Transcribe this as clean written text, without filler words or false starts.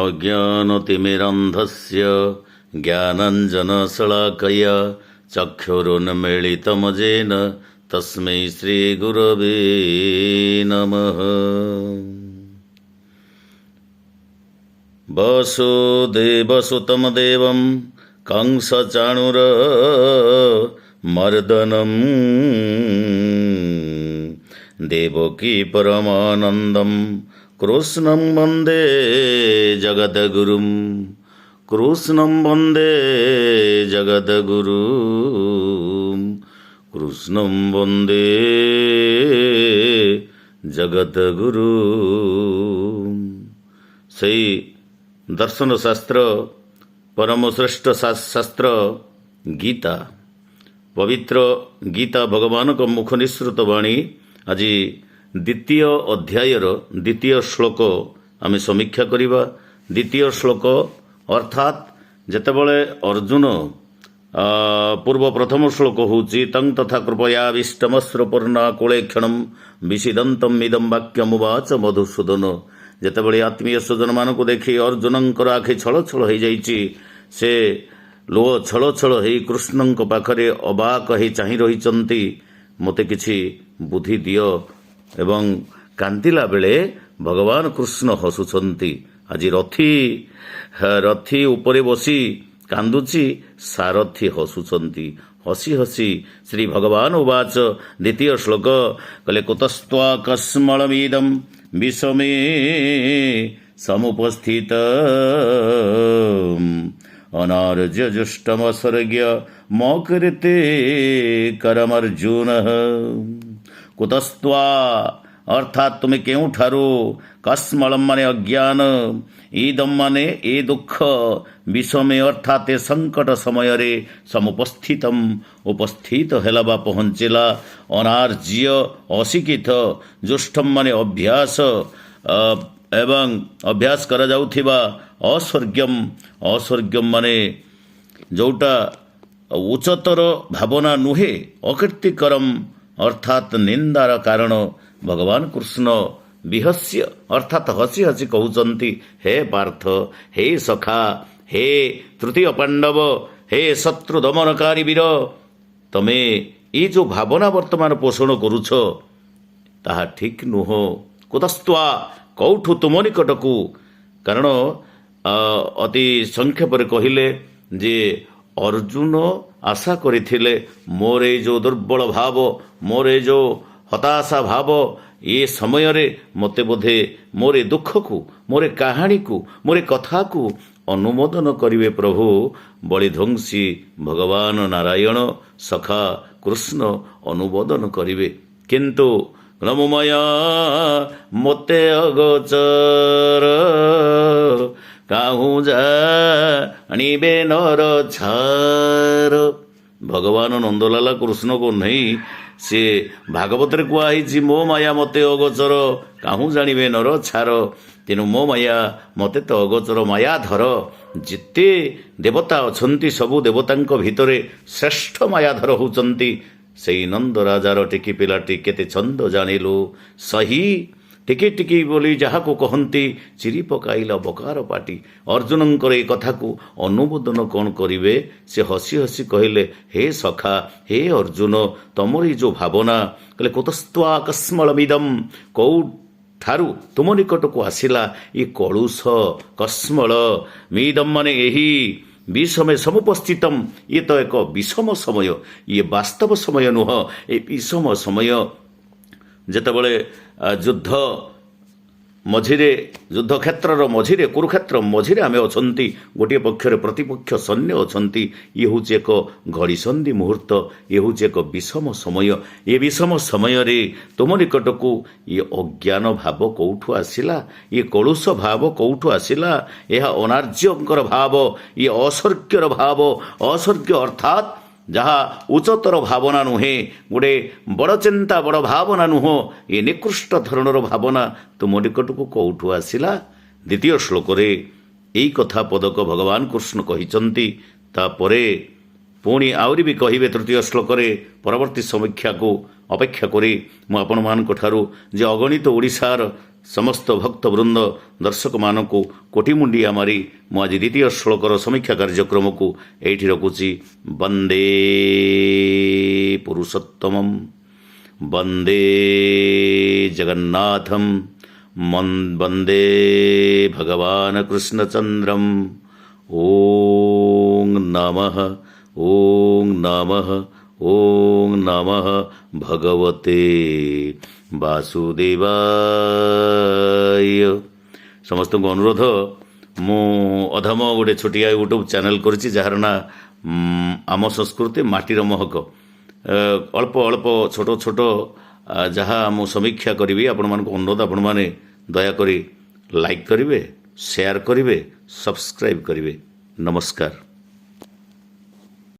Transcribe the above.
अज्ञानतिमिरन्धस्य ज्ञानाञ्जनशलाकया चक्षुरुन्मीलितं येन तस्मै श्रीगुरवे नमः। वसुदेवसुतं देवं कंसचाणूरमर्दनं देवकी परमानन्दं कृष्णं वन्दे जगद्गुरुं। कृष्णं वन्दे जगद्गुरुं। कृष्णं वन्दे जगद्गुरुं। সেই ଦର୍ଶନ ଶାସ୍ତ୍ର ପରମଶ୍ରେଷ୍ଠ ଶାସ୍ତ୍ର ଗୀତା, ପବିତ୍ର ଗୀତା ଭଗବାନଙ୍କ ମୁଖ ନିଃସୃତ ବାଣୀ। ଆଜି ଦ୍ୱିତୀୟ ଅଧ୍ୟାୟର ଦ୍ୱିତୀୟ ଶ୍ଲୋକ ଆମେ ସମୀକ୍ଷା କରିବା। ଦ୍ୱିତୀୟ ଶ୍ଲୋକ ଅର୍ଥାତ୍ ଯେତେବେଳେ ଅର୍ଜୁନ ପୂର୍ବ ପ୍ରଥମ ଶ୍ଲୋକ ହେଉଛି ତଂ ତଥା କୃପୟାବିଷ୍ଟମଶ୍ରୁପୂର୍ଣ୍ଣା କୋଳେ କ୍ଷଣଂ ବିଷିଦନ୍ତଂ ଇଦଂ ବାକ୍ୟମୁବାଚ ମଧୁସୂଦନ। ଯେତେବେଳେ ଆତ୍ମୀୟ ସ୍ୱଜନମାନଙ୍କୁ ଦେଖି ଅର୍ଜୁନଙ୍କର ଆଖି ଛଳ ଛଳ ହୋଇଯାଇଛି, ସେ ଲୁହ ଛଳ ଛଳ ହୋଇ କୃଷ୍ଣଙ୍କ ପାଖରେ ଅବାକ ହୋଇ ଚାହିଁ ରହିଛନ୍ତି, ମୋତେ କିଛି ବୁଦ୍ଧି ଦିଅ। ଏବଂ କାନ୍ଦିଲା ବେଳେ ଭଗବାନ କୃଷ୍ଣ ହସୁଛନ୍ତି। ଆଜି ରଥି ଉପରେ ବସି କାନ୍ଦୁଛି, ସାରଥି ହସୁଛନ୍ତି। ହସି ହସି ଶ୍ରୀ ଭଗବାନ ଉବାଚ। ଦ୍ୱିତୀୟ ଶ୍ଲୋକ କହିଲେ କୁତସ୍ତ୍ୱା କସ୍ମଳମିଦଂ ବିଷମେ ସମୁପସ୍ଥିତ ଅନାର୍ଯ୍ୟ ଜୁଷ୍ଟମସର୍ଗ୍ୟ ମକୃତେ କରମର୍ଜୁନ। କୁତସ୍ତ୍ୱା ଅର୍ଥାତ୍ ତୁମେ କେଉଁଠାରୁ, କସ୍ମଳମ୍ ମାନେ ଅଜ୍ଞାନ, ଇଦମ୍ ମାନେ ଏ ଦୁଃଖ, ବିଷମେ ଅର୍ଥାତ୍ ଏ ସଙ୍କଟ ସମୟରେ, ସମୁପସ୍ଥିତମ୍ ଉପସ୍ଥିତ ହେଲା ବା ପହଞ୍ଚିଲା, ଅନାର୍ଯ୍ୟ ଅଶିକ୍ଷିତ, ଜୁଷ୍ଟମ୍ ମାନେ ଅଭ୍ୟାସ ଏବଂ ଅଭ୍ୟାସ କରାଯାଉଥିବା, ଅସ୍ୱର୍ଗ୍ୟମ୍ ମାନେ ଯେଉଁଟା ଉଚ୍ଚତର ଭାବନା ନୁହେଁ, ଅକୀର୍ତ୍ତିକରମ୍ ଅର୍ଥାତ୍ ନିନ୍ଦାର କାରଣ। ଭଗବାନ କୃଷ୍ଣ ବିହସ୍ୟ ଅର୍ଥାତ୍ ହସି ହସି କହୁଛନ୍ତି, ହେ ପାର୍ଥ, ହେ ସଖା, ହେ ତୃତୀୟ ପାଣ୍ଡବ, ହେ ଶତ୍ରୁ ଦମନକାରୀ ବୀର, ତମେ ଏଇ ଯେଉଁ ଭାବନା ବର୍ତ୍ତମାନ ପୋଷଣ କରୁଛ ତାହା ଠିକ୍ ନୁହଁ। କୁତସ୍ତ୍ୱା କେଉଁଠୁ, ତୁମ ନିକଟକୁ। କାରଣ ଅତି ସଂକ୍ଷେପରେ କହିଲେ ଯେ ଅର୍ଜୁନ ଆଶା କରିଥିଲେ ମୋର ଏଇ ଯେଉଁ ଦୁର୍ବଳ ଭାବ, ମୋର ଏଇ ଯେଉଁ ହତାଶା ଭାବ, ଏ ସମୟରେ ମୋତେ ବୋଧେ ମୋର ଏ ଦୁଃଖକୁ, ମୋର ଏ କାହାଣୀକୁ, ମୋର ଏ କଥାକୁ ଅନୁମୋଦନ କରିବେ ପ୍ରଭୁ ବଳିଧ୍ୱଂସୀ ଭଗବାନ ନାରାୟଣ ସଖା କୃଷ୍ଣ ଅନୁମୋଦନ କରିବେ। କିନ୍ତୁ ଗ୍ରମମୟା ମୋତେ ଅଗୋଚର କାହୁଁ ଜାଣିବେ ନର ଛାର। ଭଗବାନ ନନ୍ଦଲାଲା କୃଷ୍ଣକୁ ନେଇ ସେ ଭାଗବତରେ କୁହାହେଇଛି, ମୋ ମାୟା ମୋତେ ଅଗୋଚର କାହୁଁ ଜାଣିବେ ନର ଛାର। ତେଣୁ ମୋ ମାୟା ମୋତେ ତ ଅଗୋଚର, ମାୟାଧର। ଯେତେ ଦେବତା ଅଛନ୍ତି ସବୁ ଦେବତାଙ୍କ ଭିତରେ ଶ୍ରେଷ୍ଠ ମାୟାଧର ହେଉଛନ୍ତି ସେଇ ନନ୍ଦ ରାଜାର ଟିକି ପିଲାଟି। କେତେ ଛନ୍ଦ ଜାଣିଲୁ ସହି ଟିକି ଟିକି ବୋଲି ଯାହାକୁ କହନ୍ତି, ଚିରି ପକାଇଲା ବକାର ପାଟି। ଅର୍ଜୁନଙ୍କର ଏ କଥାକୁ ଅନୁମୋଦନ କ'ଣ କରିବେ? ସେ ହସି ହସି କହିଲେ, ହେ ସଖା, ହେ ଅର୍ଜୁନ, ତମର ଏଇ ଯେଉଁ ଭାବନା, କହିଲେ କୁତସ୍ତ୍ୱା କସ୍ମଳମିଦମ୍, କେଉଁଠାରୁ ତୁମ ନିକଟକୁ ଆସିଲା ଏ କଳୁଷ କସ୍ମଳ, ମିଦମ୍ ମାନେ ଏହି, ବିଷମେ ସମୁପସ୍ଥିତମ୍ ଇଏ ତ ଏକ ବିଷମ ସମୟ, ଇଏ ବାସ୍ତବ ସମୟ ନୁହଁ, ଏ ବିଷମ ସମୟ। ଯେତେବେଳେ ଯୁଦ୍ଧ କ୍ଷେତ୍ରର ମଝିରେ, କୁରୁକ୍ଷେତ୍ର ମଝିରେ ଆମେ ଅଛନ୍ତି, ଗୋଟିଏ ପକ୍ଷରେ ପ୍ରତିପକ୍ଷ ସୈନ୍ୟ ଅଛନ୍ତି, ଇଏ ହେଉଛି ଏକ ଘଡ଼ିସନ୍ଧି ମୁହୂର୍ତ୍ତ, ଇଏ ହେଉଛି ଏକ ବିଷମ ସମୟ। ଏ ବିଷମ ସମୟରେ ତୁମ ନିକଟକୁ ଇଏ ଅଜ୍ଞାନ ଭାବ କେଉଁଠୁ ଆସିଲା, ଇଏ କଳୁଷ ଭାବ କେଉଁଠୁ ଆସିଲା? ଏହା ଅନାର୍ଯ୍ୟଙ୍କର ଭାବ, ଇଏ ଅସ୍ୱର୍ଗ୍ୟର ଭାବ। ଅସ୍ୱର୍ଗ୍ୟ ଅର୍ଥାତ୍ ଯାହା ଉଚ୍ଚତର ଭାବନା ନୁହେଁ, ଗୋଟେ ବଡ଼ ଚିନ୍ତା, ବଡ଼ ଭାବନା ନୁହଁ, ଏ ନିକୃଷ୍ଟ ଧରଣର ଭାବନା ତୁମ ନିକଟକୁ କେଉଁଠୁ ଆସିଲା? ଦ୍ୱିତୀୟ ଶ୍ଲୋକରେ ଏଇ କଥା ପଦକ ଭଗବାନ କୃଷ୍ଣ କହିଛନ୍ତି। ତାପରେ ପୁଣି ଆହୁରି ବି କହିବେ ତୃତୀୟ ଶ୍ଲୋକରେ। ପରବର୍ତ୍ତୀ ସମୀକ୍ଷାକୁ ଅପେକ୍ଷା କରି ମୁଁ ଆପଣମାନଙ୍କଠାରୁ ଯେ ଅଗଣିତ ଓଡ଼ିଶାର ସମସ୍ତ ଭକ୍ତବୃନ୍ଦ ଦର୍ଶକମାନଙ୍କୁ କୋଟି ମୁଣ୍ଡିଆ ମାରି ମୁଁ ଆଜି ଦ୍ୱିତୀୟ ଶ୍ଲୋକର ସମୀକ୍ଷା କାର୍ଯ୍ୟକ୍ରମକୁ ଏଇଠି ରଖୁଛି। ବନ୍ଦେ ପୁରୁଷୋତ୍ତମମ୍ ବନ୍ଦେ ଜଗନ୍ନାଥಂ ବନ୍ଦେ ଭଗବାନ କୃଷ୍ଣଚନ୍ଦ୍ରମ୍। ଓଂ ନମଃ ଓଂ ନମଃ ଭଗବତେ ବାସୁଦେବାୟ। ସମସ୍ତଙ୍କୁ ଅନୁରୋଧ, ମୁଁ ଅଧମ ଗୋଟେ ଛୋଟିଆ ୟୁଟ୍ୟୁବ୍ ଚ୍ୟାନେଲ୍ କରିଛି ଯାହାର ନାଁ ଆମ ସଂସ୍କୃତି ମାଟିର ମହକ। ଅଳ୍ପ ଅଳ୍ପ ଛୋଟ ଛୋଟ ଯାହା ମୁଁ ସମୀକ୍ଷା କରିବି, ଆପଣମାନଙ୍କୁ ଅନୁରୋଧ, ଆପଣମାନେ ଦୟାକରି ଲାଇକ୍ କରିବେ, ସେୟାର କରିବେ, ସବସ୍କ୍ରାଇବ୍ କରିବେ। ନମସ୍କାର।